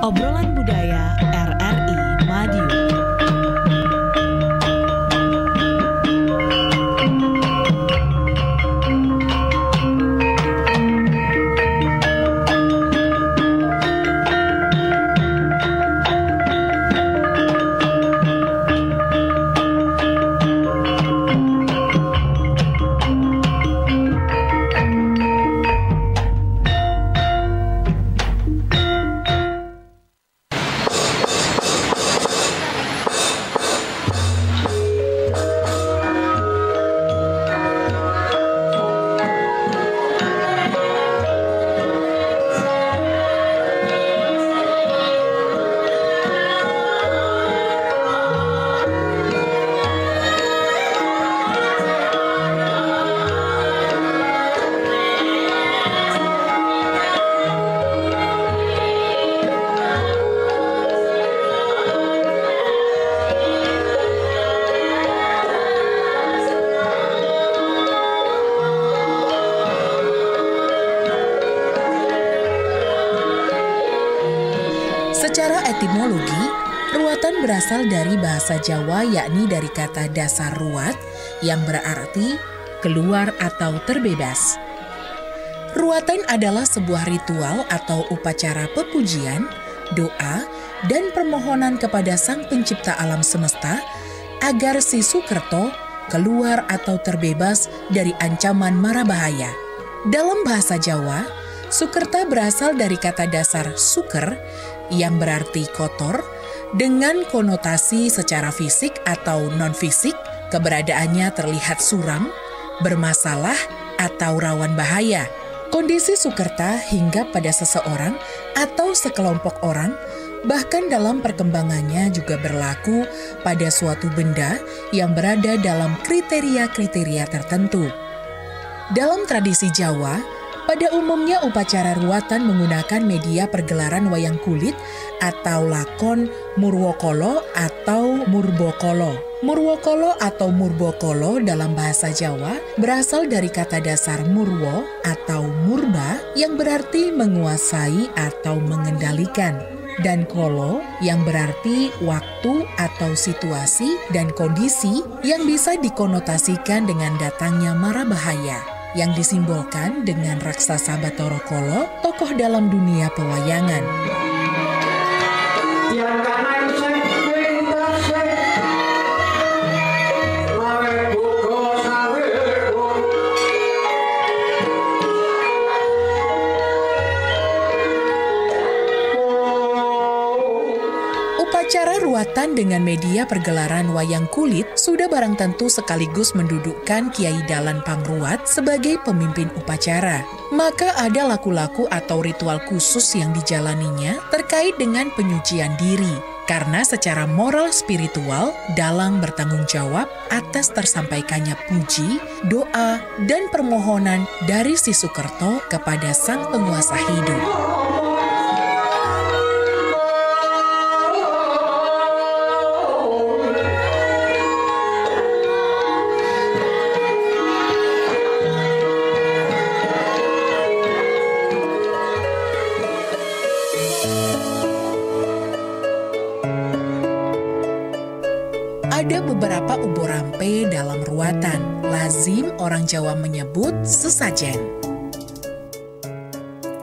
Obrolan Budaya RRI Madiun. Secara etimologi, ruatan berasal dari bahasa Jawa yakni dari kata dasar ruat yang berarti keluar atau terbebas. Ruatan adalah sebuah ritual atau upacara pepujian, doa, dan permohonan kepada Sang Pencipta alam semesta agar si Sukerto keluar atau terbebas dari ancaman mara bahaya. Dalam bahasa Jawa, Sukerta berasal dari kata dasar suker yang berarti kotor, dengan konotasi secara fisik atau non-fisik, keberadaannya terlihat suram, bermasalah, atau rawan bahaya. Kondisi Sukerta hinggap pada seseorang atau sekelompok orang, bahkan dalam perkembangannya juga berlaku pada suatu benda yang berada dalam kriteria-kriteria tertentu. Dalam tradisi Jawa, pada umumnya upacara ruatan menggunakan media pergelaran wayang kulit atau lakon Murwokolo atau Murbokolo. Murwokolo atau Murbokolo dalam bahasa Jawa berasal dari kata dasar murwo atau murba yang berarti menguasai atau mengendalikan, dan kolo yang berarti waktu atau situasi dan kondisi yang bisa dikonotasikan dengan datangnya mara bahaya, yang disimbolkan dengan raksasa Bathara Kala, tokoh dalam dunia pewayangan. Upacara ruatan dengan media pergelaran wayang kulit sudah barang tentu sekaligus mendudukkan Kiai Dalan Pangruat sebagai pemimpin upacara. Maka ada laku-laku atau ritual khusus yang dijalaninya terkait dengan penyucian diri. Karena secara moral spiritual, Dalang bertanggung jawab atas tersampaikannya puji, doa, dan permohonan dari si Sukerto kepada sang penguasa hidup. Ada beberapa uborampe dalam ruatan. Lazim orang Jawa menyebut sesajen.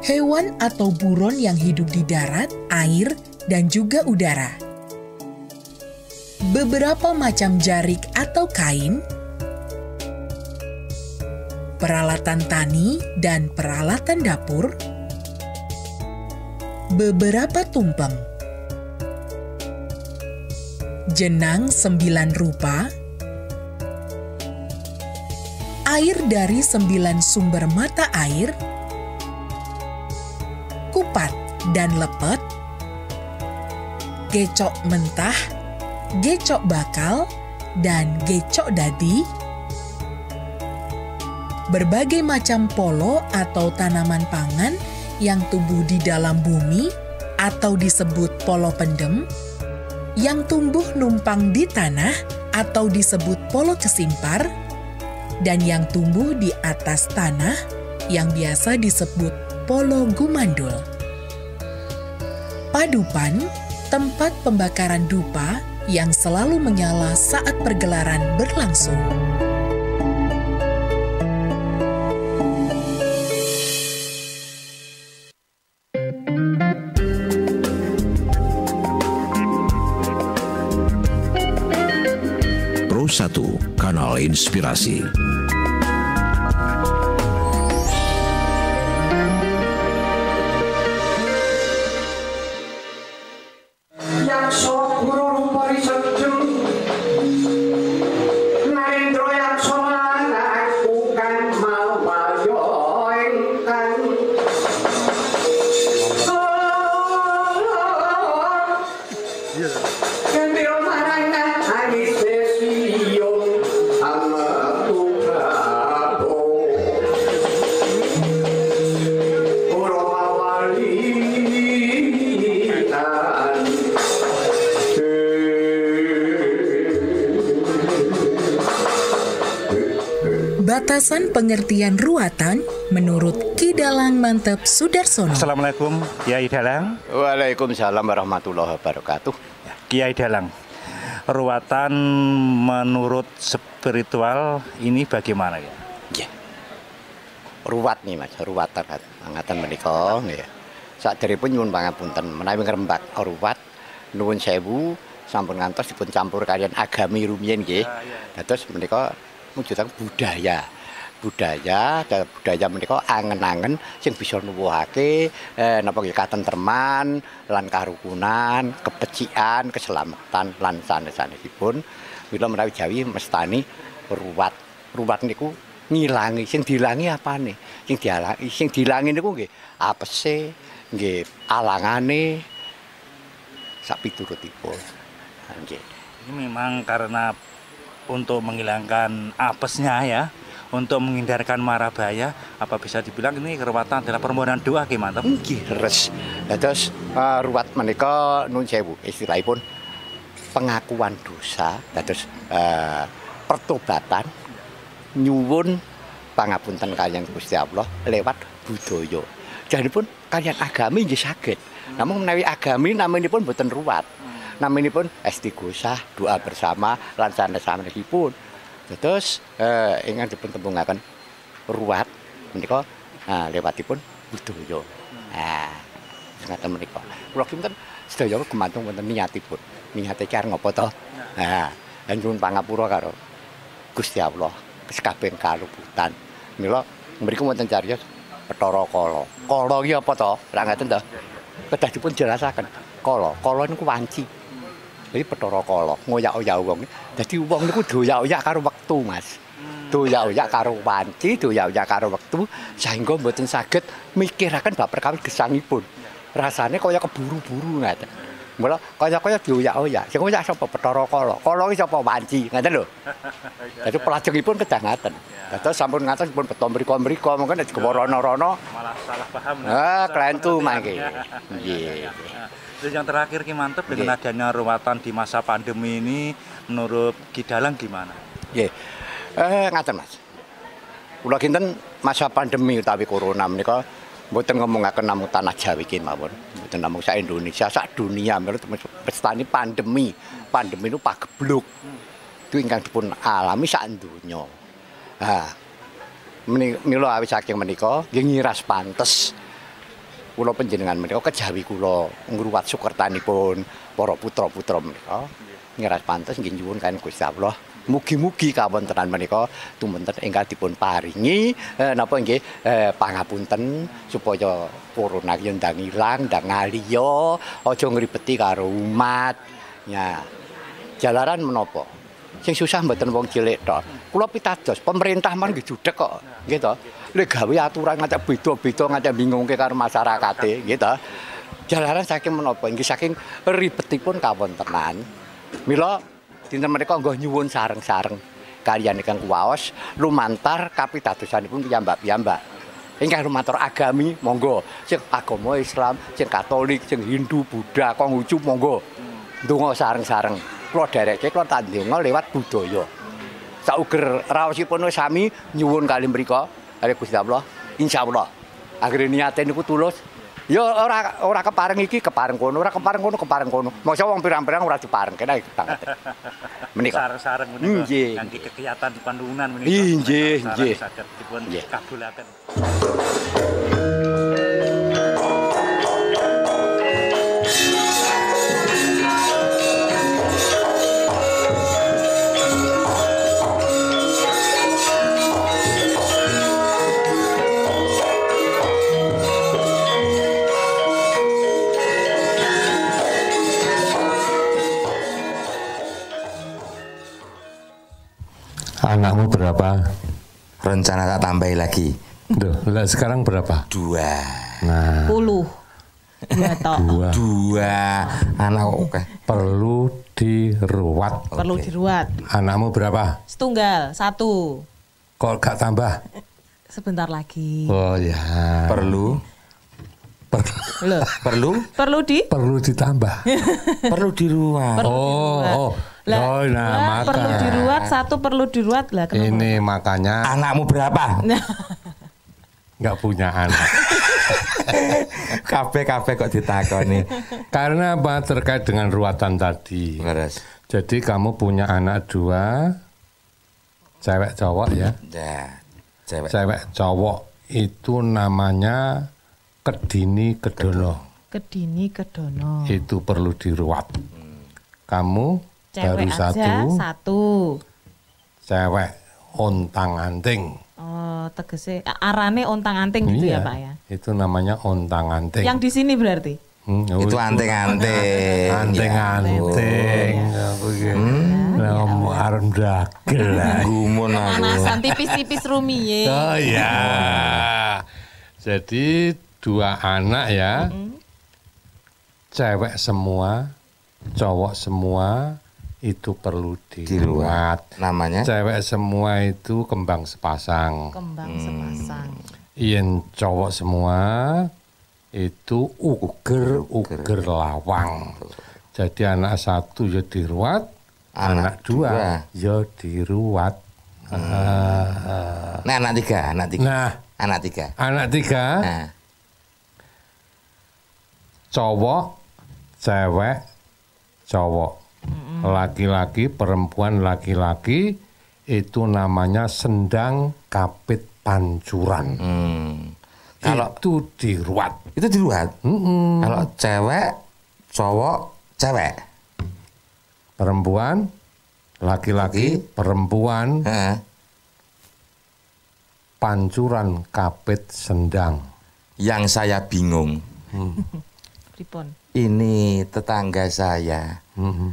Hewan atau buron yang hidup di darat, air, dan juga udara. Beberapa macam jarik atau kain. Peralatan tani dan peralatan dapur. Beberapa tumpeng. Jenang 9 rupa, air dari 9 sumber mata air, kupat dan lepet, gecok mentah, gecok bakal, dan gecok dadi, berbagai macam polo atau tanaman pangan yang tumbuh di dalam bumi atau disebut polo pendem, yang tumbuh numpang di tanah atau disebut polo kesimpar, dan yang tumbuh di atas tanah yang biasa disebut polo gumandul. Padupan, tempat pembakaran dupa yang selalu menyala saat pergelaran berlangsung. Pro 1, Kanal Inspirasi. Batasan pengertian ruatan menurut Ki Dalang Mantep Sudarsono. Assalamualaikum Kiai Dalang. Waalaikumsalam warahmatullahi wabarakatuh. Kiai Dalang, ruatan menurut spiritual ini bagaimana ya? Ya. Ruwat nih Mas, ruwatan angkatan menika nggih. Saderepun nyuwun pangapunten menawi ngrembak ruwat nuwun sewu sampun ngantos dipun campur kalian agami rumiyin nggih. Dados menika mujudan budaya menika angen-angen sing bisa nuwuhake napa nggih katentreman lan karukunan, kebecikan, keselamatan lan sanes-sanesipun. Mila menawi Jawi mestani ruwat. Ruwat niku ngilangi, sing dilangi apane? Sing dilangi niku nggih apese, nggih alangane sak piturutipun. Nggih. Ini memang karena untuk menghilangkan apesnya ya, untuk menghindarkan mara bahaya, apa bisa dibilang ini ruwatan adalah permohonan doa gimana? Nggih, leres. Dados ruwat menika nuwun sewu istilahipun pengakuan dosa, dados pertobatan nyuwun pangapunten kaliyan Gusti Allah lewat budaya. Janipun kaliyan agami nggih saged. Namun menawi agami naminipun boten ruwat. Naminipun istighosah, doa bersama lan sanes-sanesipun. Terus ingkang dipun tembungaken ruwat menika lewatipun budaya. Ngaten menika. Kula kinten sedaya gumantung wonten niatipun. Niate ki arep ngapa to? Lan nyuwun pangapura karo Gusti Allah kabeh kaluputan. Mila mriku wonten cariyos Bathara Kala. Kala ki apa to? Lah ngaten to. Kedah dipun jelasaken. Kala niku wanci. Jadi Bathara Kala ngoyak-oyak wong. Dadi wong niku doyak-oyak karo wektu, Mas. Doyak-oyak karo wanci, doyak-oyak karo wektu sehingga mboten saged mikiraken bab perkawis gesangipun. Rasane kaya keburu-buru ngaten. Mula kaya-kaya doyak-oyak. Sing ngoyak sapa Bathara Kala. Kala iki sapa wanci, ngaten lho. Dadi pelajengipun kedah ngaten. Dados sampun ngaten pun beto mriko-mriko mongko nek rono-rono malah salah paham. Klentu mangke. Nggih. Terus yang terakhir Ki Mantep dengan adanya ruwatan di masa pandemi ini menurut Ki Dalang gimana? Nggih. Ngaten Mas. Kula kinten masa pandemi utawi corona menika mboten ngomongaken namung tanah Jawi iki mawon. Mboten namung sak Indonesia, sak dunia menurut pestani pandemi. Pandemi itu pagebluk. Itu ingkang dipun alami sak donya. Mila awit saking menika nggih ngiras pantes kula panjenengan menika kejawi kula ngruwat sukertanipun para putra-putra menika ngiras pantes nggih nyuwun kan Gusti Allah mugi-mugi kawontenan menika tumenten ingkang dipun paringi napa nggih pangapunten supaya corona ki ndang ilang ndang ngaliya aja ngribeti karo umat ya jalaran menapa sing susah mboten wong cilik tok kula pitados pemerintah man nggih judhek kok nggih to lek gawe aturan ngajak beda-beda ngajak bingungke karo masyarakate nggih to. Jalaran saking menapa nggih saking ribetipun kawontenan. Mila dinten menika nggih nyuwun sareng-sareng kaliyan ingkang kuwaos lumantar kapitadosanipun piyambak-piyambak. Ingkang lumantar agami monggo, sing agama Islam, sing Katolik, sing Hindu, Buddha, Konghucu monggo. Ndonga sareng-sareng. Kula dereke kula tandinga lewat budaya. Sauger raosipun wis sami nyuwun kali mriku kali Gusti Allah insyaallah akhire niate niku tulus Ya ora kepareng iki kepareng kono, ora kepareng kono kepareng kono. Mosok wong pirang-pirang ora dipareng kena iki banget. Menika. Sareng-sareng menika Nggih. kanthi kegiatan pandunan menika. Nggih, nggih. Saged dipun Nggih. kabulaken. Anakmu berapa? Rencana tak tambahi lagi Duh, lah sekarang berapa? 2. Nah, 10. 2 tok. 2 2 anak oke. perlu diruat. Perlu diruat. Anakmu berapa? Setunggal, 1. Kok gak tambah? Sebentar lagi. Oh ya. Perlu Loh, perlu ditambah. perlu diruat. Oh. Lah, Nah, dua maka perlu diruat, 1 perlu diruat lah. Kenapa? ini makanya Anakmu berapa? nggak punya anak. Kabeh kok ditakoni. Karena apa? Terkait dengan ruatan tadi. Leres. Jadi kamu punya anak 2, cewek cowok ya. Ya, cewek. Cewek cowok itu namanya Kedini Kedono. Kedini Kedono. Itu perlu diruat. Kamu Cewek baru aja 1. cewek ontang-anting. Oh, tegese arane ontang-anting gitu ya, Pak ya. Itu namanya ontang-anting. Yang di sini berarti. Itu anting-anting. Anting-anting. Ngomong arep dagel lah. Gumun aku. Panasan tipis-tipis rumiye. Oh ya. Jadi 2 anak ya. Cewek semua, cowok semua itu perlu diruat. Namanya Cewek semua itu kembang sepasang. Kembang sepasang. Yen cowok semua itu uger lawang. Jadi anak 1 ya diruat, anak 2 ya diruat. Nah, anak 3. Nah, Anak 3. anak 3 Nah, cowok, cewek, cowok. Laki-laki, perempuan, laki-laki itu namanya sendang kapit pancuran. Kalau Itu diruat. itu diruat. Kalau cewek, cowok, cewek. Perempuan, laki-laki, perempuan, Heeh. pancuran kapit sendang. Yang saya bingung, Pripun? ini tetangga saya,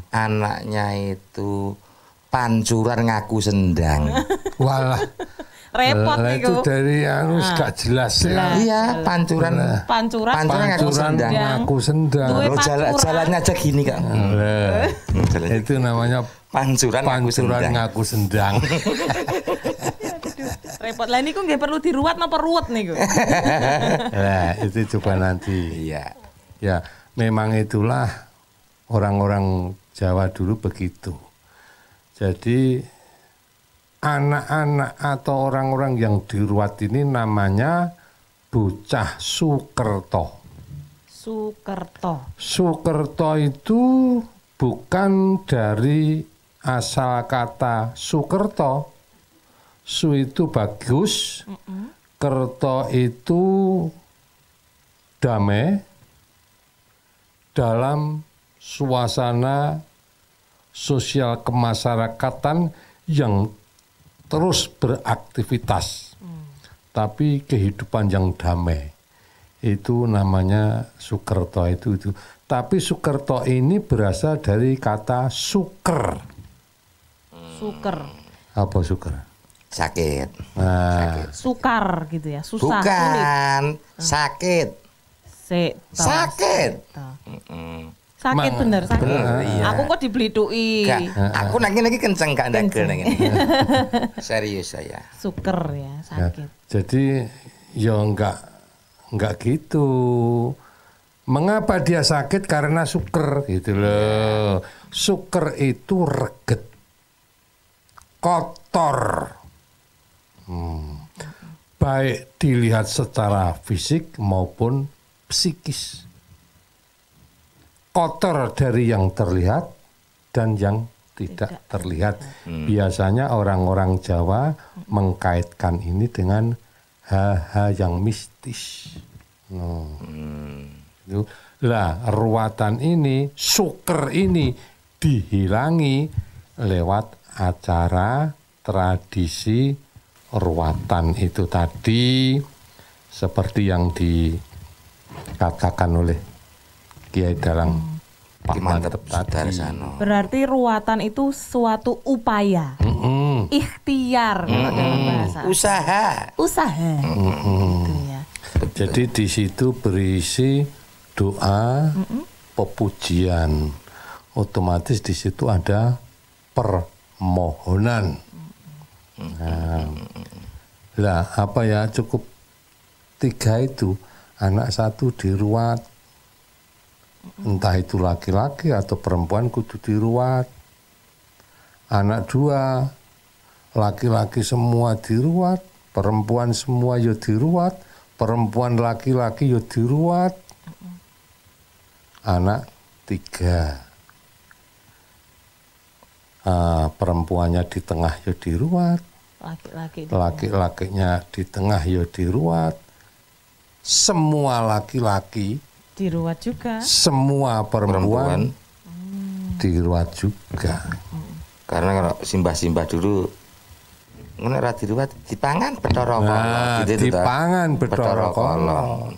anaknya itu pancuran ngaku sendang. Walah, Repot lah itu niku. dari gak jelas ya. Iya, pancuran Pancuran ngaku Pancuran sendang. ngaku sendang. Duwe Lo pancuran. jalannya aja gini kak. Lah, Jalannya. itu namanya Pancuran ngaku pancuran sendang. ngaku sendang. Repot lah niku nggih perlu diruat napa ruwet niku? Nah, itu coba nanti. Iya. Ya, memang itulah orang-orang Jawa dulu begitu. Jadi anak-anak atau orang-orang yang diruat ini namanya bocah Sukerto. Sukerto. Sukerto itu bukan dari asal kata Sukerto. Su itu bagus, kerto itu damai dalam suasana sosial kemasyarakatan yang terus beraktivitas. Tapi kehidupan yang damai. Itu namanya Sukerto itu. Tapi Sukerto ini berasal dari kata suker. Suker. Apa suker? Sakit. Nah, Sukar gitu ya. Susah. Sulit. Bukan sakit. Sakit. Sakit Ma- bener, sakit. Bener, iya. Aku kok diblituki. Gak, aku lagi kenceng gak ndagel nang ngene. Serius saya. Suker ya, ya, sakit. jadi ya enggak gitu. Mengapa dia sakit? Karena suker gitu loh. Suker itu reget, kotor. Baik dilihat secara fisik maupun psikis. Kotor dari yang terlihat dan yang tidak terlihat. Biasanya orang-orang Jawa mengkaitkan ini dengan hal-hal yang mistis. Lah, ruatan ini, suker ini dihilangi lewat acara tradisi ruatan itu tadi, seperti yang dikatakan oleh Kiai Dalang Pak Mantep tadi. Berarti ruatan itu suatu upaya, ikhtiar kalau dalam bahasa. Usaha. Gitu ya. Jadi di situ berisi doa, pepujian. Otomatis di situ ada permohonan. Lah apa ya, cukup 3 itu, anak 1 diruat, entah itu laki-laki atau perempuan kudu diruat. Anak 2 laki-laki semua diruat, perempuan semua yo diruat, perempuan laki-laki yo diruat. Anak 3 perempuannya di tengah yo diruat, laki-lakinya di tengah yo diruat, semua laki-laki diruat juga, semua perempuan diruat juga. Karena kalau simbah-simbah dulu ngono ra diruat dipangan Bathara Kala gitu. Dipangan Bathara Kala.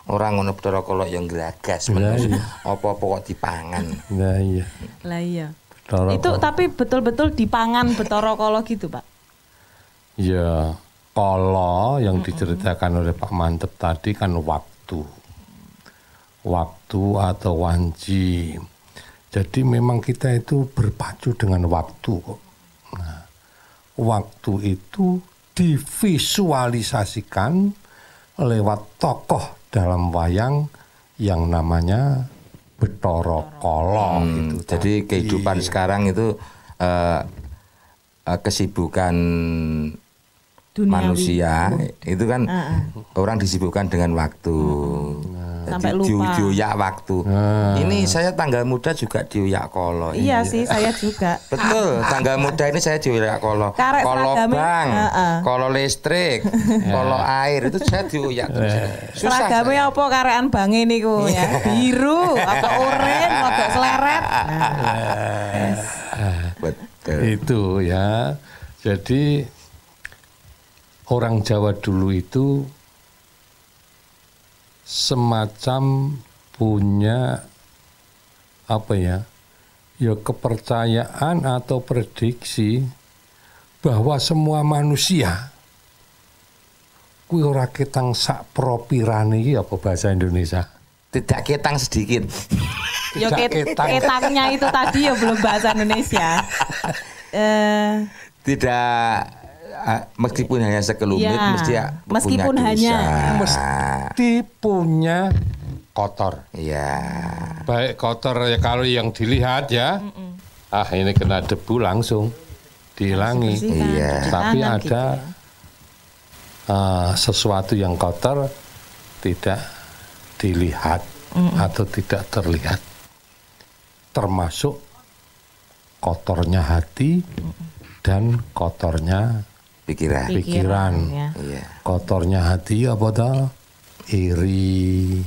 Ora ngono Bathara Kala yang gelagas apa-apa kok dipangan. Lah iya. Lah iya. Itu tapi betul-betul dipangan Bathara Kala gitu, Pak. Ya, kala yang diceritakan oleh Pak Mantep tadi kan waktu atau wanci. Jadi memang kita itu berpacu dengan waktu kok. Nah, waktu itu divisualisasikan lewat tokoh dalam wayang yang namanya Bathara Kala gitu. Jadi kehidupan sekarang itu kesibukan duniawi. Manusia itu kan orang disibukkan dengan waktu. Sampai lupa. Dioyak waktu. Ini saya tanggal muda juga dioyak kolo. Iya sih, saya juga. Betul, tanggal muda ini saya dioyak kolo. Kolo bank, kolo listrik, kolo air itu saya dioyak. Seragamnya apa karean bange niku ya? Biru, apa oranye, agak seleret. Betul. Itu ya. Jadi orang Jawa dulu itu semacam punya apa ya kepercayaan atau prediksi bahwa semua manusia kuwi ora ketang sak propirane iki apa bahasa Indonesia? Tidak ketang sedikit. Ya ketangnya itu tadi ya belum bahasa Indonesia. Tidak, meskipun hanya sekelumit ya, meskipun mesti punya kotor. Iya. Baik kotor ya kalau yang dilihat ya. Ini kena debu langsung dihilangi. Iya. Tapi ada sesuatu yang kotor tidak dilihat atau tidak terlihat. Termasuk kotornya hati dan kotornya pikiran. Ya. Iya. Kotornya hati apa toh? Iri,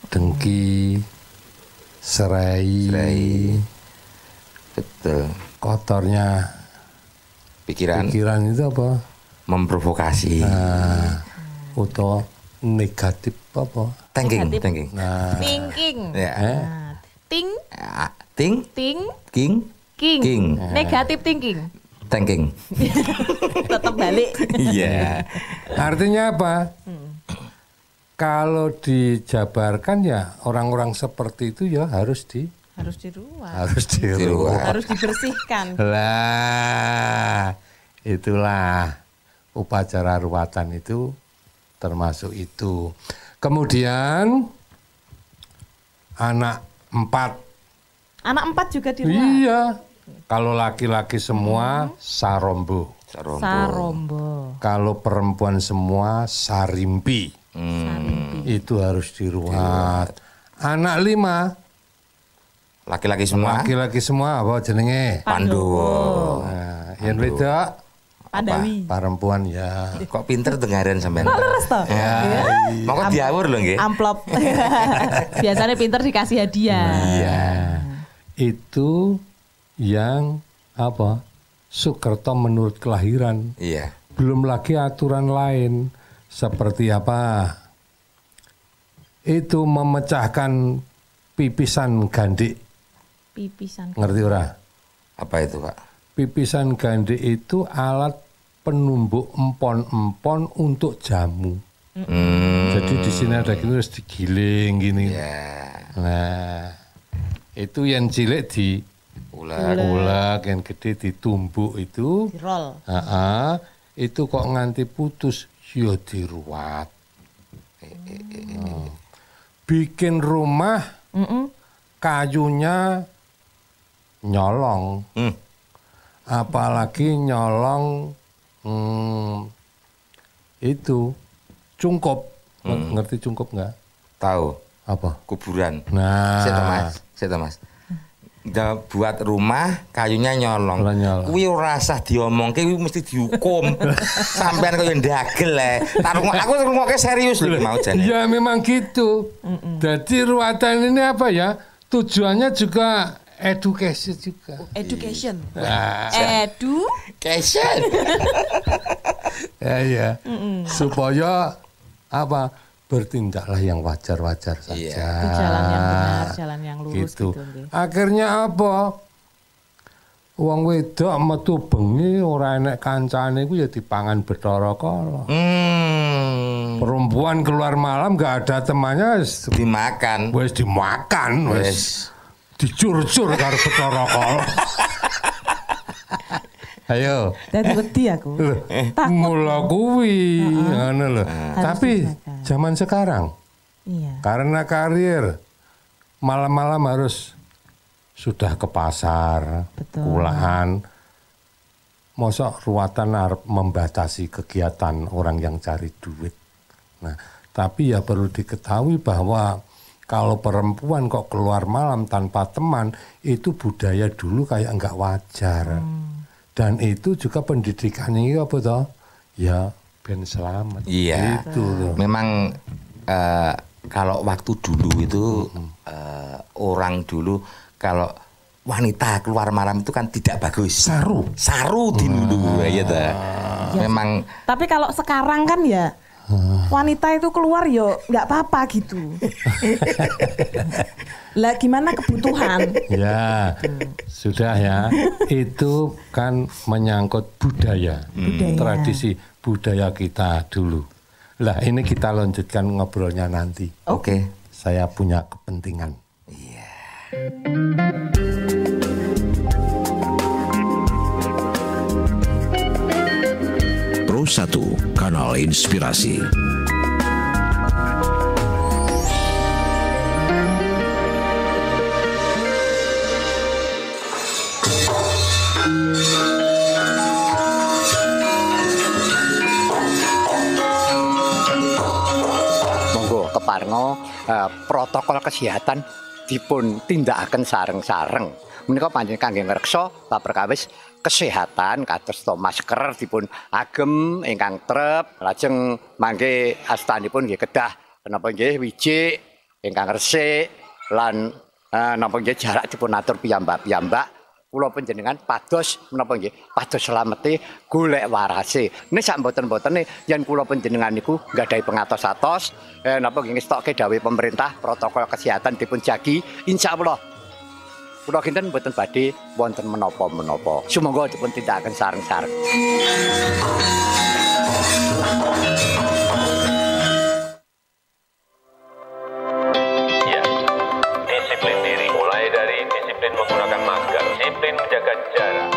dengki, serai. Betul. Kotornya pikiran itu apa? Memprovokasi. Atau negatif apa? Thinking. Thinking. Ya. Ting. Negatif thinking. Tetap balik. Iya. Artinya apa? Kalau dijabarkan ya orang-orang seperti itu ya harus diruat. Harus dibersihkan. Lah, itulah upacara ruatan itu termasuk itu. Kemudian anak 4. Anak 4 juga diruat. Iya. Kalau laki-laki semua sarombo. Sarombo. Kalau perempuan semua sarimpi. Itu harus diruat. Anak 5 laki-laki semua. Laki-laki semua apa jenenge? Pandowo. Nah, yang wedok Pandawi. Perempuan ya. Kok pinter dengaran sampean. Kok leres toh? Ya. Monggo diawur lho nggih. Amplop. Biasanya pinter dikasih hadiah. Iya. Itu yang apa? Sukerto menurut kelahiran. Iya. Belum lagi aturan lain seperti apa? Itu memecahkan pipisan gandik. Pipisan. Ngerti ora? Apa itu, Pak? Pipisan gandik itu alat penumbuk empon-empon untuk jamu. Jadi di sini ada gini harus digiling gini. Nah, itu yang cilik di ulek, yang gede ditumbuk itu. Dirol. Itu kok nganti putus, ya diruat. Bikin rumah, kayunya nyolong. Apalagi nyolong itu cungkup. Ngerti cungkup nggak? Tahu. Apa? Kuburan. Nah, Saya Mas. Buat rumah kayunya nyolong. Kuwi ora usah diomongke, kuwi mesti dihukum. Sampean koyo ndagel aku ngrungokke serius lho mau jane. Ya memang gitu. Jadi ruatan ini apa ya? Tujuannya juga education juga. Education. Education. Ya. Supaya apa? Bertindaklah yang wajar-wajar saja. Di jalan yang benar, jalan yang lurus gitu. Akhirnya apa? Wong wedok metu bengi ora enek kancane iku ya dipangan Bathara Kala. Perempuan keluar malam gak ada temannya dimakan. Wis dimakan, wis dicur-cur karo Bathara Kala. Ayo. Dadi wedi aku. Mula kuwi ngono lho. Tapi zaman sekarang karena karir malam-malam harus sudah ke pasar, kulaan. Mosok ruatan arep membatasi kegiatan orang yang cari duit. Nah, tapi ya perlu diketahui bahwa kalau perempuan kok keluar malam tanpa teman, itu budaya dulu kayak enggak wajar. Dan itu juga pendidikannya apa toh? Ya ben selamat. Iya. Itu loh. Memang kalau waktu dulu itu orang dulu kalau wanita keluar malam itu kan tidak bagus. Saru dulu ya toh. Memang. Tapi kalau sekarang kan ya wanita itu keluar yo nggak apa-apa gitu. Lah gimana kebutuhan? Ya, sudah ya. Itu kan menyangkut budaya. Tradisi budaya kita dulu. Lah ini kita lanjutkan ngobrolnya nanti. Oke. Saya punya kepentingan. Iya. Pro 1 Kanal Inspirasi. Monggo keparno protokol kesehatan dipun tindakaken sareng-sareng. Menika panjenengan kangge ngreksa bab perkawis kesehatan kados to masker dipun agem ingkang trep, lajeng mangke astanipun nggih kedah napa nggih wijik ingkang resik lan napa nggih jarak dipun atur piyambak-piyambak. Kula panjenengan pados menapa nggih pados slamete golek warase. Nek sak mboten-mbotene yen kula panjenengan niku nggadahi pengatos-atos napa nggih ngestokke dawuh pemerintah protokol kesehatan dipun jagi insyaallah kula kinten mboten badhe wonten menapa-menapa. Sumangga dipun tindakaken sareng-sareng. Ya, disiplin diri. Mulai dari disiplin menggunakan masker, disiplin menjaga jarak.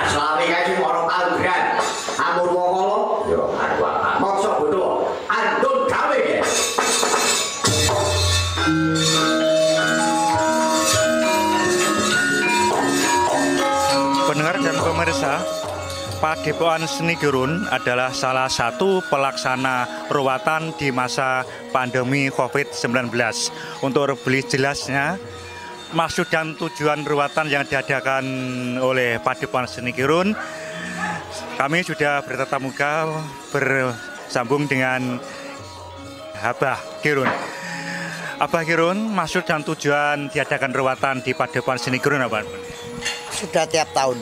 Ora selawe kae sing ora palgran. Ampun wong yo aduh apa. Mosok butuh andun gawe ya. Pendengar dan pemirsa, Padepokan Seni Gerun adalah salah satu pelaksana ruwatan di masa pandemi COVID-19. Untuk lebih jelasnya, maksud dan tujuan ruwatan yang diadakan oleh Padepokan Seni Gerun, kami sudah bertatap muka bersambung dengan Abah Gerun. Abah Gerun, maksud dan tujuan diadakan ruwatan di Padepokan Seni Gerun apa? Sudah tiap tahun,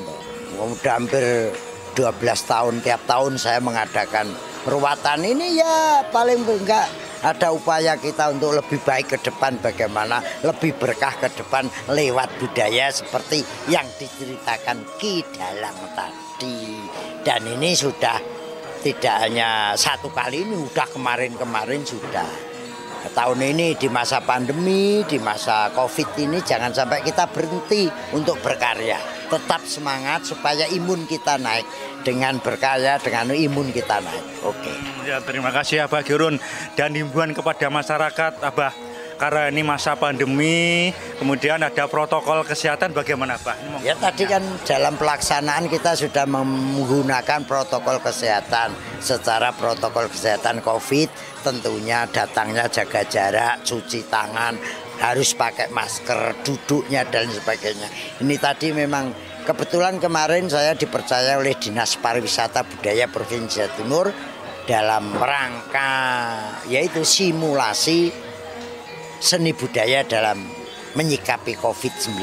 udah hampir 12 tahun, tiap tahun saya mengadakan ruwatan ini ya paling enggak ada upaya kita untuk lebih baik ke depan, bagaimana lebih berkah ke depan lewat budaya seperti yang diceritakan Ki Dalang tadi. Dan ini sudah tidak hanya satu kali, ini udah kemarin-kemarin sudah. Tahun ini di masa pandemi, di masa COVID ini jangan sampai kita berhenti untuk berkarya. Tetap semangat supaya imun kita naik. Dengan berkarya, dengan imun kita naik. Oke. Ya, terima kasih Abah Gerun. Dan himbauan kepada masyarakat, Abah, karena ini masa pandemi, kemudian ada protokol kesehatan, bagaimana Abah? Ya tadi kan dalam pelaksanaan kita sudah menggunakan protokol kesehatan. Secara protokol kesehatan COVID, tentunya datangnya jaga jarak, cuci tangan, harus pakai masker, duduknya dan sebagainya. Ini tadi memang kebetulan kemarin saya dipercaya oleh Dinas Pariwisata Budaya Provinsi Jawa Timur dalam rangka yaitu simulasi seni budaya dalam menyikapi COVID-19.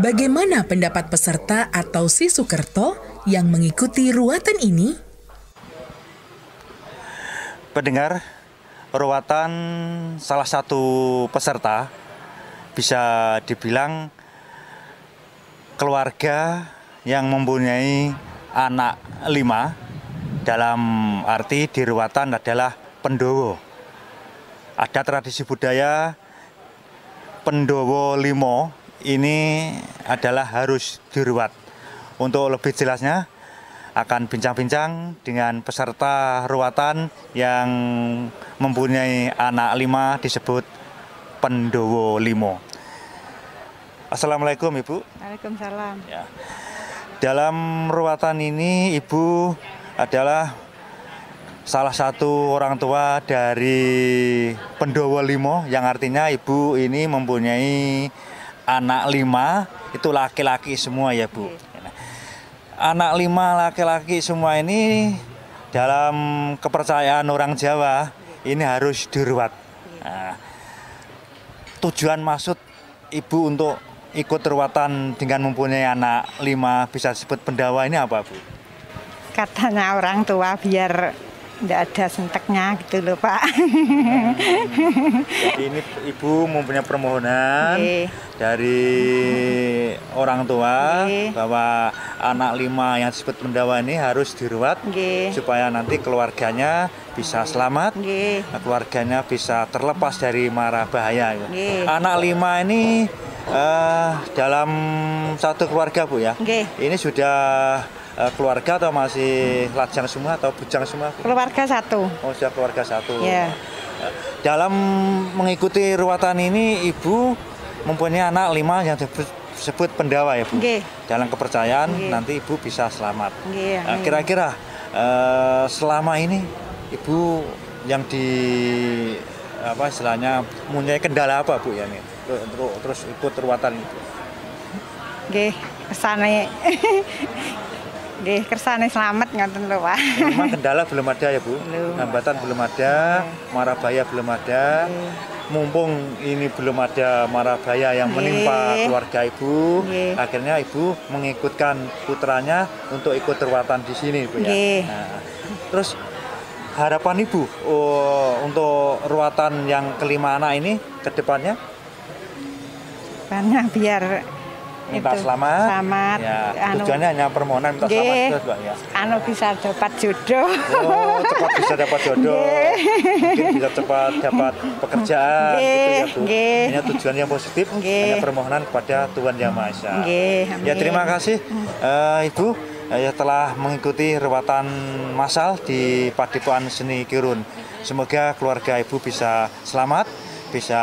Bagaimana pendapat peserta atau Sisukerto yang mengikuti ruwatan ini? Pendengar, ruwatan salah satu peserta bisa dibilang keluarga yang mempunyai anak 5, dalam arti di ruwatan adalah pendowo. Ada tradisi budaya pendowo limo ini adalah harus diruwat. Untuk lebih jelasnya akan bincang-bincang dengan peserta ruwatan yang mempunyai anak 5 disebut pendowo limo. Assalamualaikum Ibu. Waalaikumsalam. Ya. Dalam ruwatan ini Ibu adalah salah satu orang tua dari pendowo limo, yang artinya Ibu ini mempunyai anak 5, itu laki-laki semua ya Bu. Anak 5 laki-laki semua ini dalam kepercayaan orang Jawa ini harus diruwat. Nah, tujuan maksud Ibu untuk ikut ruwatan dengan mempunyai anak 5 bisa disebut pendawa ini apa Bu? Katanya orang tua biar tidak ada senteknya gitu loh Pak. Jadi ini Ibu mempunyai permohonan dari orang tua bahwa anak 5 yang disebut pendawa ini harus diruwat supaya nanti keluarganya bisa selamat, keluarganya bisa terlepas dari mara bahaya. Anak 5 ini dalam satu keluarga Bu ya. Ini sudah keluarga atau masih lajang semua atau bujang semua? Keluarga satu. Oh, sudah keluarga satu. Yeah. Dalam mengikuti ruwatan ini Ibu mempunyai anak 5 yang disebut pendawa ya Bu. Dalam kepercayaan nanti Ibu bisa selamat. Nah, kira-kira selama ini Ibu yang di apa istilahnya mempunyai kendala apa Bu ya nih? Terus ikut ruwatan itu? Kesana kersane selamat ngoten lho Pak. Memang kendala belum ada ya Bu? Hambatan belum ada, mara bahaya belum ada. mumpung ini belum ada mara bahaya yang menimpa keluarga Ibu, akhirnya Ibu mengikutkan putranya untuk ikut ruatan di sini, Bu ya. Nah, terus harapan Ibu untuk ruatan yang kelima anak ini ke depannya? Karena biar minta selamat. Ya, tujuannya hanya permohonan minta selamat terus, Mbak ya. Bisa dapat jodoh. Oh, cepat bisa dapat jodoh. Mungkin bisa cepat dapat pekerjaan gitu ya, Bu. Ini tujuan yang positif, hanya permohonan kepada Tuhan Yang Maha Esa. Ya, terima kasih Ibu ya telah mengikuti ruatan massal di Padepokan Seni Kirun. Semoga keluarga Ibu bisa selamat, bisa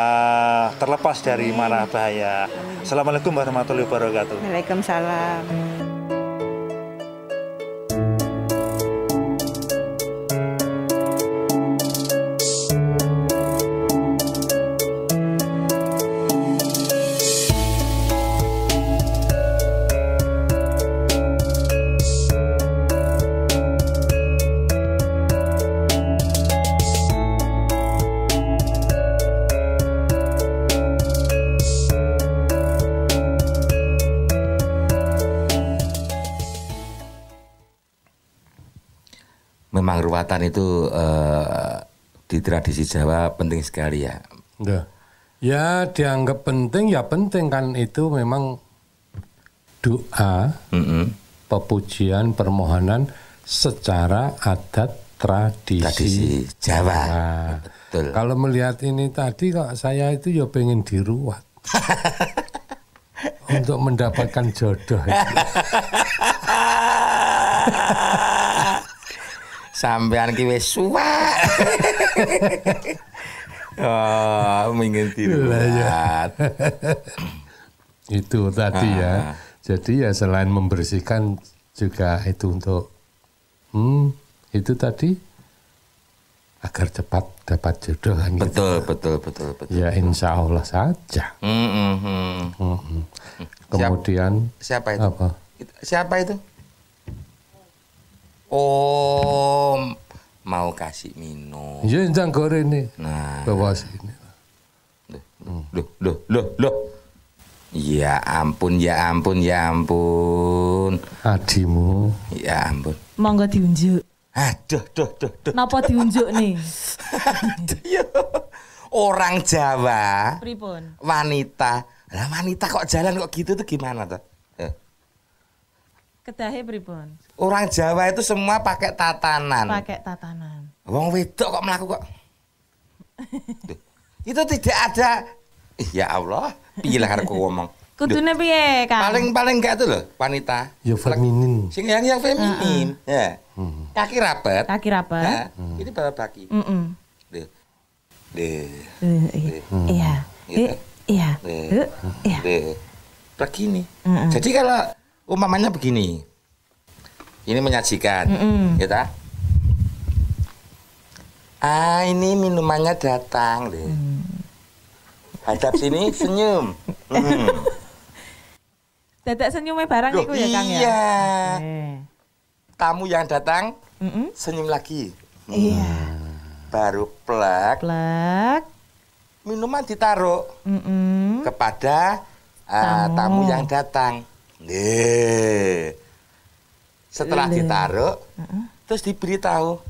terlepas dari mara bahaya. Assalamualaikum warahmatullahi wabarakatuh. Waalaikumsalam. Memang ruatan itu di tradisi Jawa penting sekali ya. Ya dianggap penting ya penting kan, itu memang doa, pepujian, permohonan secara adat tradisi Jawa. Nah, betul. Kalau melihat ini tadi kok saya itu ya pengen diruat untuk mendapatkan jodoh. Sampean ki wis suwak. Oh, ingin diruat. Itu tadi ya. Jadi ya selain membersihkan juga itu untuk itu tadi agar cepat dapat jodoh kan. Betul. Ya insya Allah saja. Kemudian siapa itu? Apa? Siapa itu? Oh, mau kasih minum. Ya jangan goreng nih. Nah, bawa sini. Loh. Ya ampun. Adimu. Ya ampun. Monggo diunjuk. Aduh. Napa diunjuk nih? Orang Jawa. Pripun? Wanita. Lah wanita kok jalan kok gitu tuh gimana tuh? Kedahe pripun? Orang Jawa itu semua pakai tatanan. Wong wedok kok melaku kok. Itu tidak ada. Ya Allah, piye lah arepku ngomong. Kudune piye, Kang? Paling enggak itu loh, wanita. Ya feminin. Sing yang feminin. Ya. Kaki rapet. Nah, ini bawa baki. Iya. Begini. Jadi kalau umpamanya begini, ini menyajikan, ya. Ini minumannya datang, deh. Hadap sini senyum. Dadak senyumnya barang itu ya, Kang ya. Iya. Tamu yang datang senyum lagi. Iya. Baru plek. Minuman ditaruh kepada tamu yang datang. Setelah ditaruh, terus diberitahu,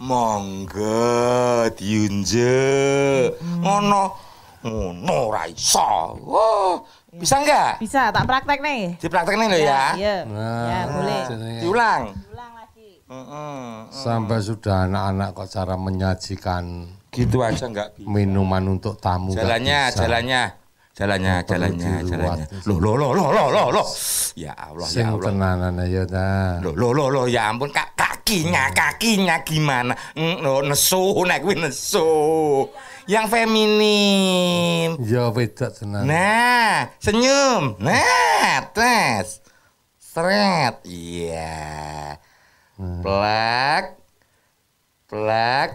monggo diunjuk. Ngono ra iso. Bisa enggak? Bisa, tak praktek nih. Dipraktek nih lo ya. Iya. Ya, boleh. Diulang lagi. Sampai sudah anak-anak kok cara menyajikan gitu aja enggak bisa. Minuman untuk tamu. Jalannya. Loh. Ya Allah, ya Allah. Tenanan aja ta. Loh, ya ampun, kakinya gimana? Nesu, nek kuwi nesu. Yang feminin. Ya beda tenan. Nah, senyum. Nah, tes. Seret. Iya. Plak.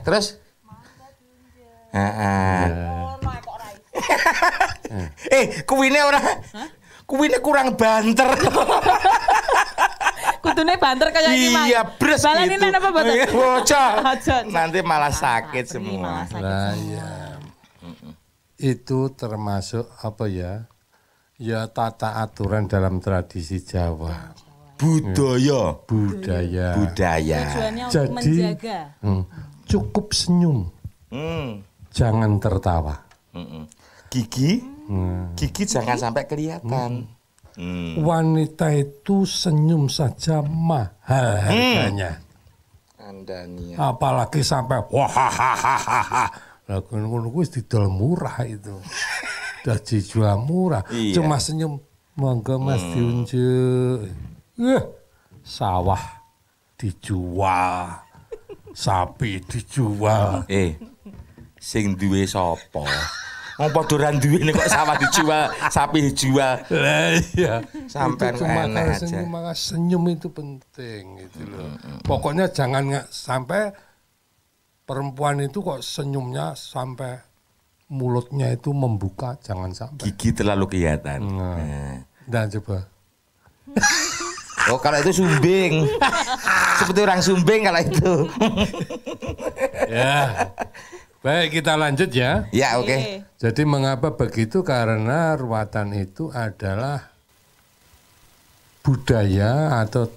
Terus kuwine kurang banter. Kudune banter kayak gimana? Iya, bres gitu. Balani nang apa boten? Bocah. Nanti malah sakit semua. Lah iya. itu termasuk apa ya? Ya tata aturan dalam tradisi Jawa. Budaya. Tujuannya untuk Jadi menjaga. Cukup senyum. Jangan tertawa. Gigi jangan sampai kelihatan. Wanita itu senyum saja mahal harganya. Apalagi sampai wahahaha. Lah ngono kuwi didol murah itu. Udah dijual murah. Iya. Cuma senyum, monggo Mas diunjuk. Sawah dijual. Sapi dijual. Sing duwe sapa? Wong padha ra duwe nek kok sawah dijual, sapi dijual. Lah iya. Sampai enak aja. Senyum itu penting gitu loh. Pokoknya jangan sampai perempuan itu kok senyumnya sampai mulutnya itu membuka, jangan sampai. Gigi terlalu kelihatan. Dan coba. Oh kalau itu sumbing. Seperti orang sumbing kalau itu. Ya. Baik, kita lanjut ya. Ya, oke. Jadi mengapa begitu? Karena ruatan itu adalah budaya atau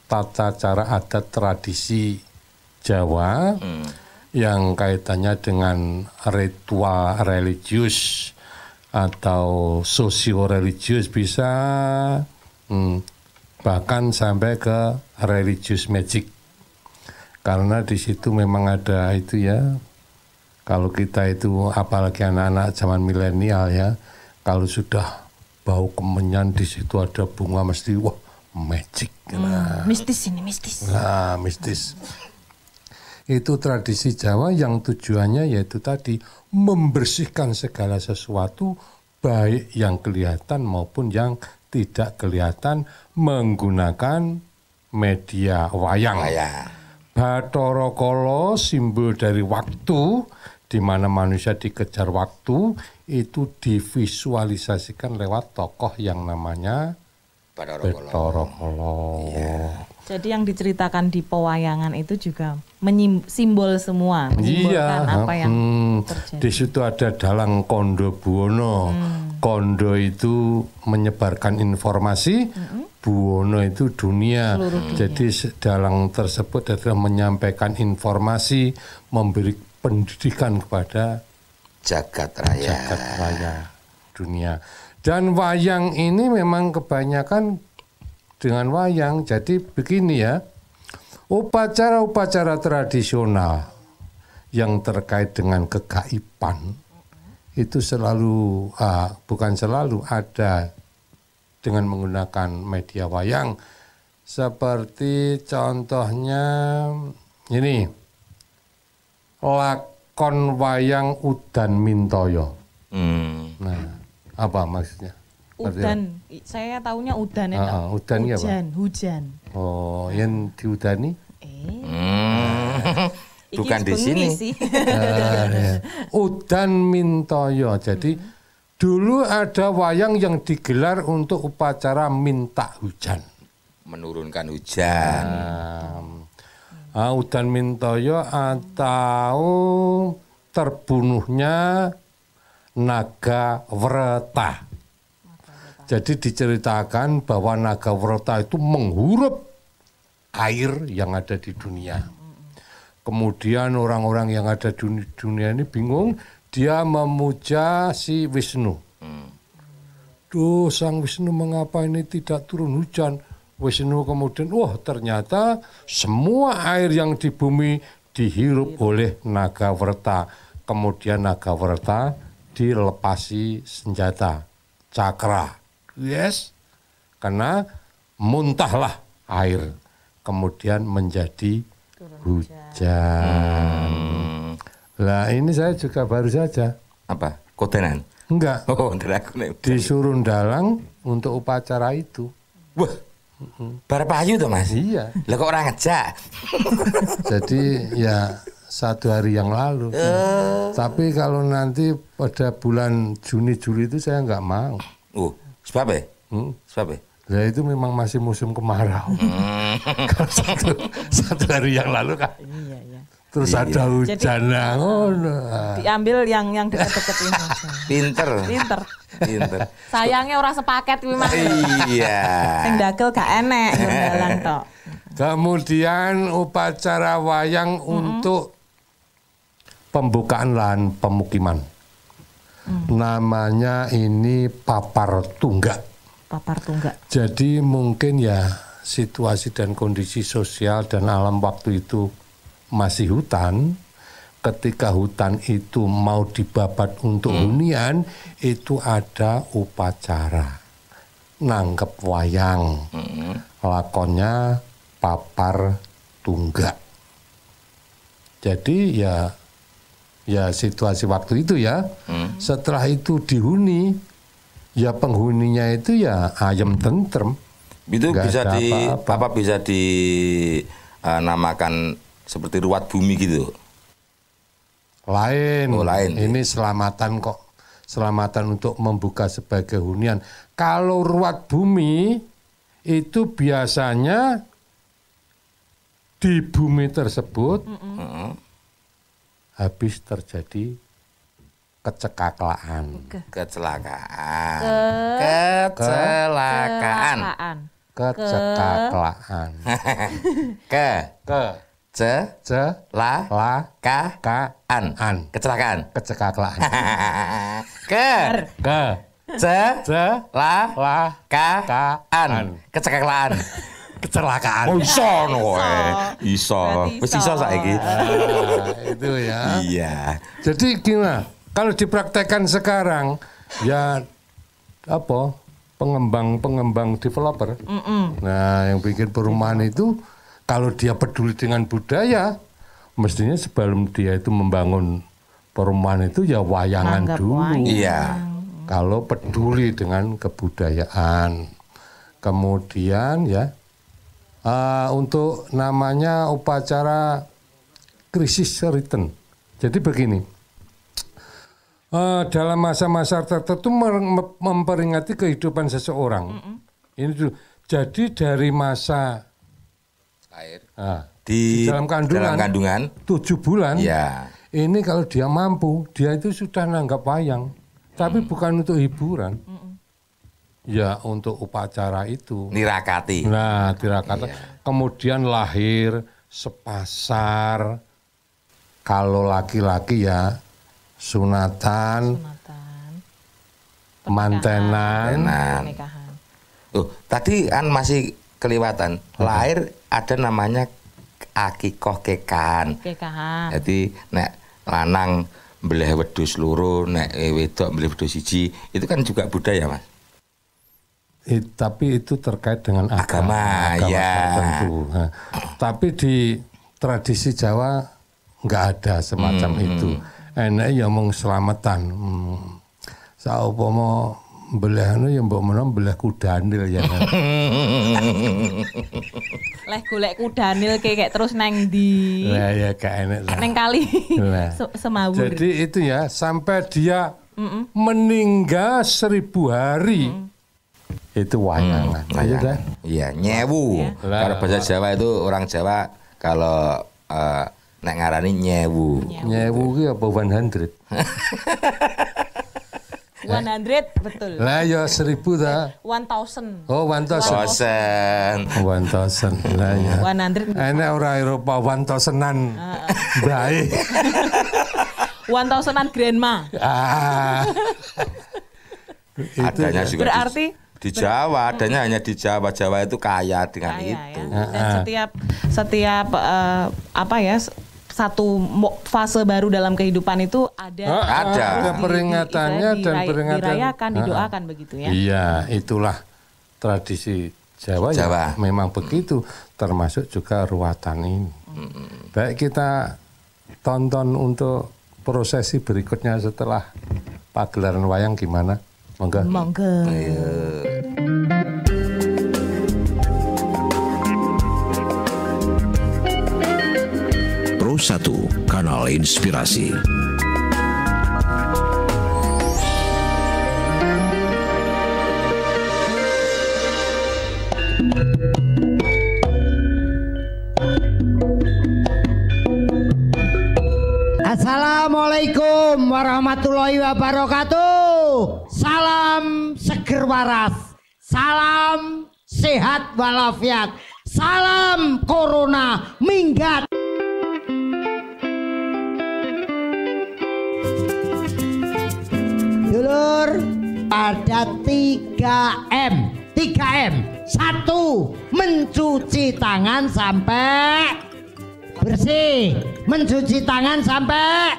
tata cara adat tradisi Jawa yang kaitannya dengan ritual religius atau sosio-religius, bisa bahkan sampai ke religious magic. Karena di situ memang ada itu ya. Kalau kita itu apalagi anak-anak zaman milenial ya, kalau sudah bau kemenyan di situ ada bunga mesti wah magic. Mistis ini, mistis. Nah, mistis. Itu tradisi Jawa yang tujuannya yaitu tadi membersihkan segala sesuatu baik yang kelihatan maupun yang tidak kelihatan menggunakan media wayang. Bathara Kala simbol dari waktu, di mana manusia dikejar waktu, itu divisualisasikan lewat tokoh yang namanya Bathara Kala. Jadi yang diceritakan di pewayangan itu juga simbol semua, menyimbolkan apa yang terjadi. Di situ ada dalang Kondo Buwono. Kondo itu menyebarkan informasi, Buwono itu dunia. Jadi dalang tersebut adalah menyampaikan informasi, memberi pendidikan kepada jagat raya dunia. Dan wayang ini memang kebanyakan dengan wayang. Jadi begini ya, upacara-upacara tradisional yang terkait dengan kegaiban itu selalu, bukan selalu, ada dengan menggunakan media wayang. Seperti contohnya ini, lakon wayang Udan Mintoyo. Nah, apa maksudnya? Udan, saya taunya udan ya. Udan ya, Pak? Hujan. Oh, yang diudani? Bukan di sini. Udan Mintoyo. Jadi dulu ada wayang yang digelar untuk upacara minta hujan. Menurunkan hujan. Udan Mintoyo atau terbunuhnya naga Wreta. Jadi diceritakan bahwa naga Wreta itu menghurup air yang ada di dunia. Kemudian orang-orang yang ada di dunia ini bingung, dia memuja si Wisnu. Duh, Sang Wisnu, mengapa ini tidak turun hujan? Wisnu kemudian, ternyata semua air yang di bumi dihirup oleh naga Wreta. Kemudian naga Wreta dilepasi senjata, cakra. Yes, karena muntahlah air, kemudian menjadi hujan. Lah ini saya juga baru saja. Apa? Kodenan? Enggak. Disuruh dalang untuk upacara itu. Wah, Barapayu tuh Mas? Iya. Lah kok orang ngejak? Jadi ya 1 hari yang lalu. Tapi kalau nanti pada bulan Juni-Juli itu saya nggak mau. Sebab Sebab Nah itu memang masih musim kemarau. Kalau satu hari yang lalu kan. Iya. terus ada hujan. Diambil yang dekat-dekat ini. Pinter. Sayangnya orang sepaket kuwi mah. Iya. Sing dagel gak enek dalang tok. Kemudian upacara wayang untuk pembukaan lahan pemukiman. Namanya ini papar tunggak. Papar tunggak. Jadi mungkin ya situasi dan kondisi sosial dan alam waktu itu masih hutan. Ketika hutan itu mau dibabat untuk hunian, itu ada upacara nangkep wayang. Lakonnya papar tunggak. Jadi ya situasi waktu itu ya. Setelah itu dihuni, ya penghuninya itu ya ayam tentrem. Itu bisa bisa dinamakan seperti ruat bumi gitu. Lain. Ini selamatan kok. Selamatan untuk membuka sebagai hunian. Kalau ruat bumi itu biasanya di bumi tersebut habis terjadi kecelakaan. Kecelakaan. Oh iso no iso. Wis iso saiki. Itu ya. Iya. Jadi gimana? Kalau dipraktekkan sekarang ya apa? Pengembang developer. Nah, yang bikin perumahan itu kalau dia peduli dengan budaya, mestinya sebelum dia itu membangun perumahan itu ya wayangan dulu. Iya. Kalau peduli dengan kebudayaan. Kemudian ya untuk namanya upacara krisis return. Jadi begini, dalam masa-masa tertentu memperingati kehidupan seseorang. Ini dulu. Jadi dari masa air di dalam kandungan 7 bulan. Ya. Ini kalau dia mampu, dia itu sudah nanggap wayang, tapi bukan untuk hiburan. Ya untuk upacara itu. Nirakati. Nah, tirakati. Iya. Kemudian lahir sepasar. Kalau laki-laki ya sunatan. Mantenan. Tadi kan masih kelewatan. Lahir ada namanya akikoh kekan. Jadi nek lanang mbeleh wedhus loro, nek wedok mbeleh wedhus siji, itu kan juga budaya, Mas. Tapi itu terkait dengan agama ya. tertentu. Nah, tapi di tradisi Jawa nggak ada semacam itu. Enak ya mung selamatan. Saumpama belah anu ya mbok menawa belah kudanil ya. Leh golek kudanil kayak terus neng di. Lah ya gak enak lah. Neng kali. Semawur. Jadi itu ya sampai dia meninggal 1000 hari. Itu wayangan. Iya, nyewu. Kalau bahasa Jawa itu orang Jawa kalau nek ngarani nyewu. Nyewu ki apa 100? 100 betul. Lah ya 1000 ta. 1000. Oh, 1000. 1000. Lah ya. 100. Enak ora Eropa 1000-an. Baik. 1000-an grandma. Adanya juga berarti di Jawa, adanya hanya di Jawa. Jawa itu kaya dengan itu. Ya. Dan setiap satu fase baru dalam kehidupan itu ada peringatannya dan dirayakan, didoakan begitu ya. Iya, itulah tradisi Jawa. Ya, memang begitu, termasuk juga ruatan ini. Baik, kita tonton untuk prosesi berikutnya setelah pagelaran wayang gimana? Monggo. Pro 1 Kanal Inspirasi. Assalamualaikum warahmatullahi wabarakatuh. Salam seger waras, salam sehat walafiat, salam corona minggat. Dulur, ada 3M. 3M. 1. Mencuci tangan sampai bersih. Mencuci tangan sampai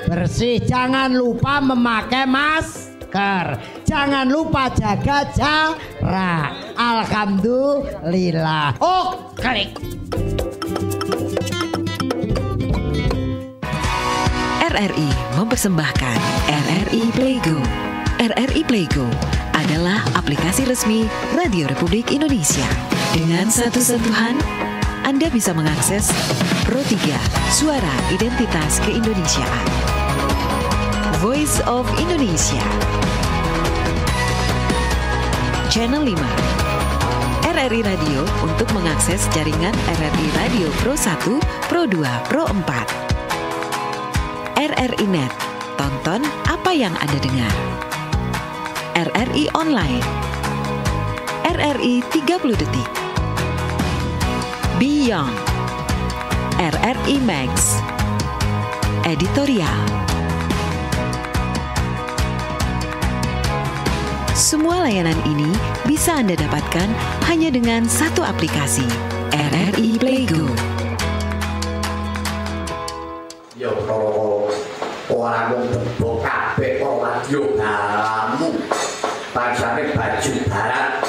bersih. Jangan lupa memakai masker. Jangan lupa jaga jarak. Alhamdulillah. Oh, klik. RRI mempersembahkan RRI Playgo. RRI Playgo adalah aplikasi resmi Radio Republik Indonesia. Dengan satu sentuhan, Anda bisa mengakses Pro 3 Suara Identitas Keindonesiaan, Voice of Indonesia, Channel 5, RRI Radio untuk mengakses jaringan RRI Radio Pro 1, Pro 2, Pro 4. RRI Net, tonton apa yang Anda dengar. RRI Online, RRI 30 Detik, Beyond, RRI Max, Editorial. Semua layanan ini bisa Anda dapatkan hanya dengan satu aplikasi, RRI Playgo. Yo orang wong bebo kabeh kok radio ngamu. Pancane baju barat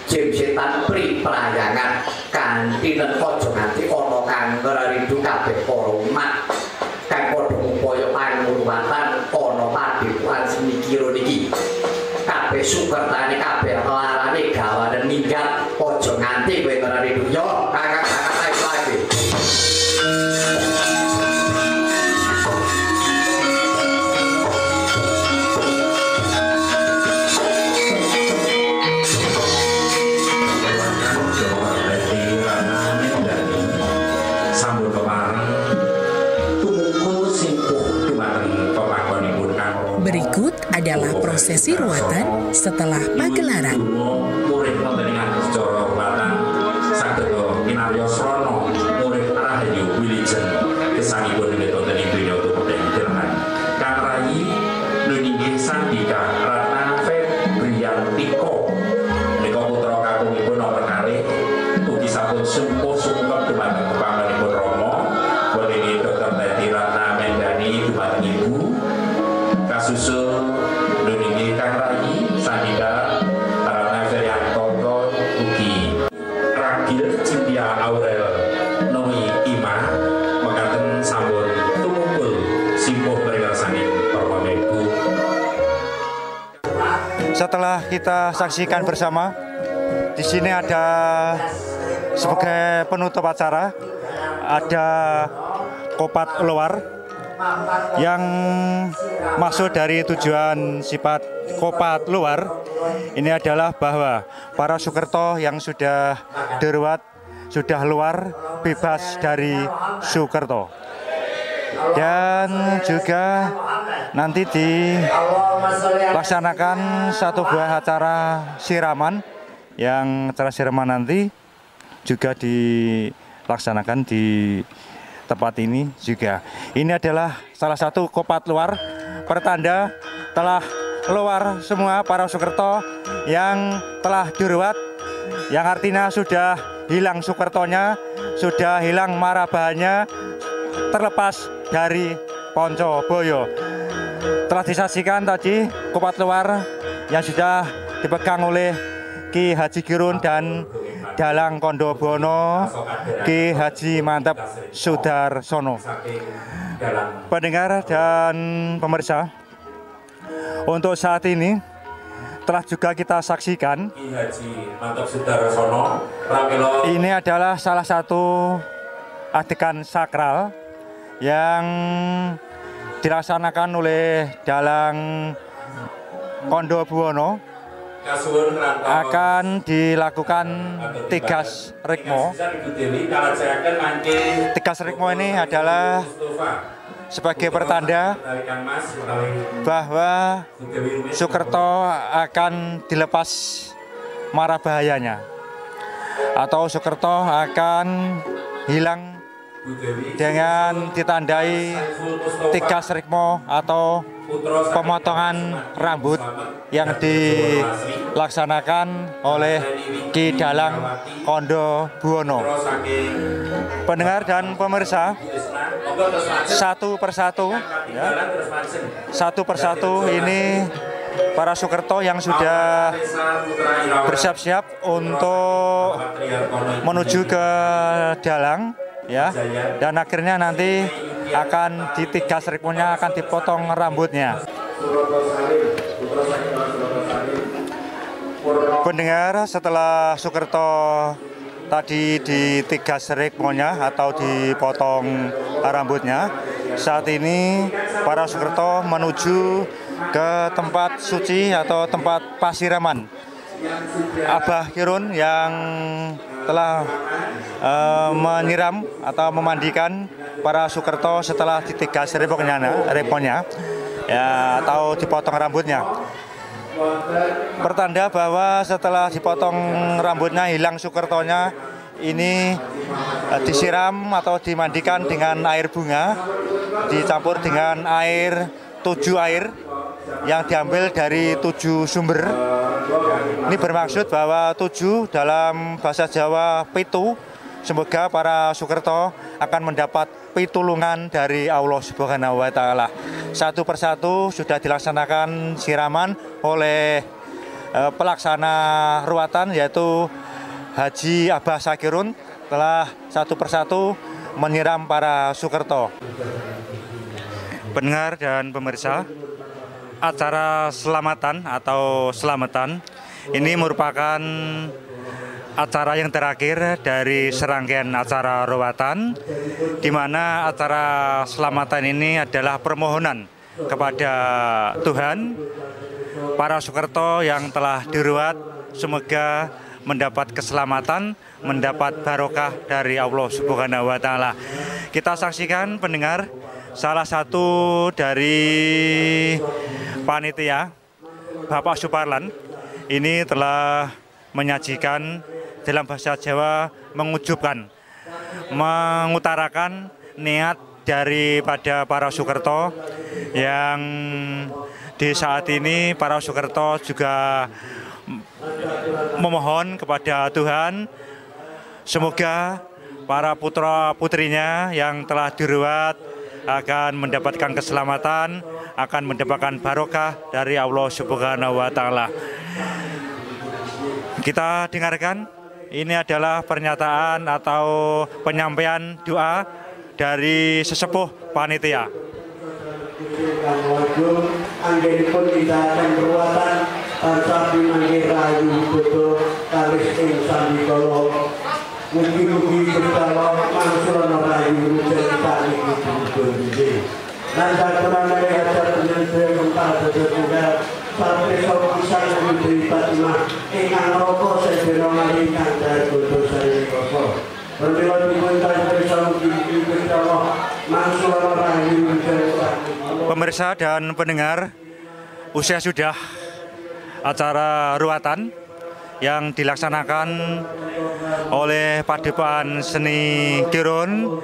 Jim setan pri pelayangan kanthi nek aja nganti ana kang ngrindu kabeh para umat kang padha upaya pangurmatan ana padipuan semikira niki. Kabeh sukertane kabeh larane gawanen minggat aja nganti kowe ngrindu yo kakak-kakak lagi. Berikut adalah prosesi ruatan setelah pagelaran. Murid wonten ing secara ruatan saged minartos rono murid Rahayu Wilujeng gesangipun wonten ing donya tumpeng dirhan. Kang Rayi nuninggih Sandika Ratna Febriantiko menika putra kakungipun nomor kalih ugi sampun sumpuh sungkem dumateng kepamanipun Rama wonten ing Dr. Teti Ratna Mendani dumateng Ibu kasusul nuninggih Kang Rayi Sandika Ratna Febriantoko ugi Ragil Cynthia Aurel Noi Ima mekaten sampun tumungkul simpuh pringersaning para Ibu. Setelah kita saksikan bersama, di sini ada sebagai penutup acara ada kopat luar yang maksud dari tujuan sifat kopat luar ini adalah bahwa para Sukerto yang sudah diruat sudah luar bebas dari Sukerto. Dan juga nanti dilaksanakan satu buah acara siraman yang acara siraman nanti juga dilaksanakan di tempat ini juga. Ini adalah salah satu kopat luar pertanda telah luar semua para Sukerto yang telah diruat, yang artinya sudah hilang Sukertonya, sudah hilang marabahnya, terlepas dari Poncoboyo. Telah disaksikan tadi kopat luar yang sudah dipegang oleh Ki Haji Girun dan Dalang Kondobono, Ki Haji Mantep Sudarsono. Pendengar dan pemirsa, untuk saat ini telah juga kita saksikan ini adalah salah satu adegan sakral yang dilaksanakan oleh Dalang Kondobono. Akan dilakukan Tigas Rikmo. Tigas Rikmo ini adalah sebagai pertanda bahwa Sukerto akan dilepas mara bahayanya, atau Sukerto akan hilang dengan ditandai 3 srikmo atau pemotongan rambut yang dilaksanakan oleh Ki Dalang Kondo Buwono. Pendengar dan pemirsa, satu persatu ini para Sukerto yang sudah bersiap-siap untuk menuju ke Dalang, ya, dan akhirnya nanti akan di 3 srikmonya akan dipotong rambutnya. Pendengar, setelah Sukerto tadi di 3 srikmonya atau dipotong rambutnya, saat ini para Sukerto menuju ke tempat suci atau tempat pasiraman Abah Kirun yang telah menyiram atau memandikan para Sukerto setelah di 3 srikmonya ya, atau dipotong rambutnya. Pertanda bahwa setelah dipotong rambutnya hilang Sukertonya ini disiram atau dimandikan dengan air bunga dicampur dengan air 7 air yang diambil dari 7 sumber. Ini bermaksud bahwa 7 dalam bahasa Jawa pitu. Semoga para Sukerto akan mendapat pitulungan dari Allah Subhanahu wa Ta'ala. Satu persatu sudah dilaksanakan siraman oleh pelaksana ruatan, yaitu Haji Abah Sakirun, telah satu persatu menyiram para Sukerto. Pendengar dan pemirsa, acara selamatan atau selamatan ini merupakan acara yang terakhir dari serangkaian acara ruatan, di mana acara selamatan ini adalah permohonan kepada Tuhan para Sukerto yang telah diruat semoga mendapat keselamatan, mendapat barokah dari Allah Subhanahu wa Ta'ala. Kita saksikan, pendengar, salah satu dari panitia, Bapak Suparlan, ini telah menyajikan dalam bahasa Jawa mengujubkan, mengutarakan niat daripada para Sukerto yang di saat ini para Sukerto juga memohon kepada Tuhan semoga para putra putrinya yang telah diruat akan mendapatkan keselamatan, akan mendapatkan barokah dari Allah Subhanahu wa Ta'ala. Kita dengarkan. Ini adalah pernyataan atau penyampaian doa dari sesepuh panitia. Anggenipun tindakan ruatan sami mangke rayu beto kalis ing sambikala. Mugi-mugi kedawa mangsulana rayu cerita iki duduk. Lan sakurane hajat penjenengan mengkal tetunggal sampai sok pisang diberi Fatimah ingkang roko sedina ingkang dados sari koko. Bermila dipun tanpa mugi kedawa mangsulana rayu cerita. Pemirsa dan pendengar, usia sudah acara ruatan yang dilaksanakan oleh Padepokan Seni Kirun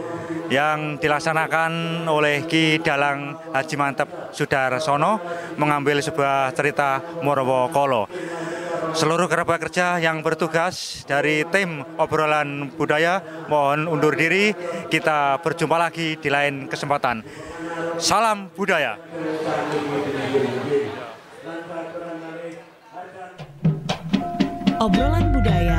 yang dilaksanakan oleh Ki Dalang Haji Mantep Sudarsono mengambil sebuah cerita Morowokolo. Seluruh kerabat kerja yang bertugas dari tim obrolan budaya mohon undur diri. Kita berjumpa lagi di lain kesempatan. Salam budaya. Obrolan budaya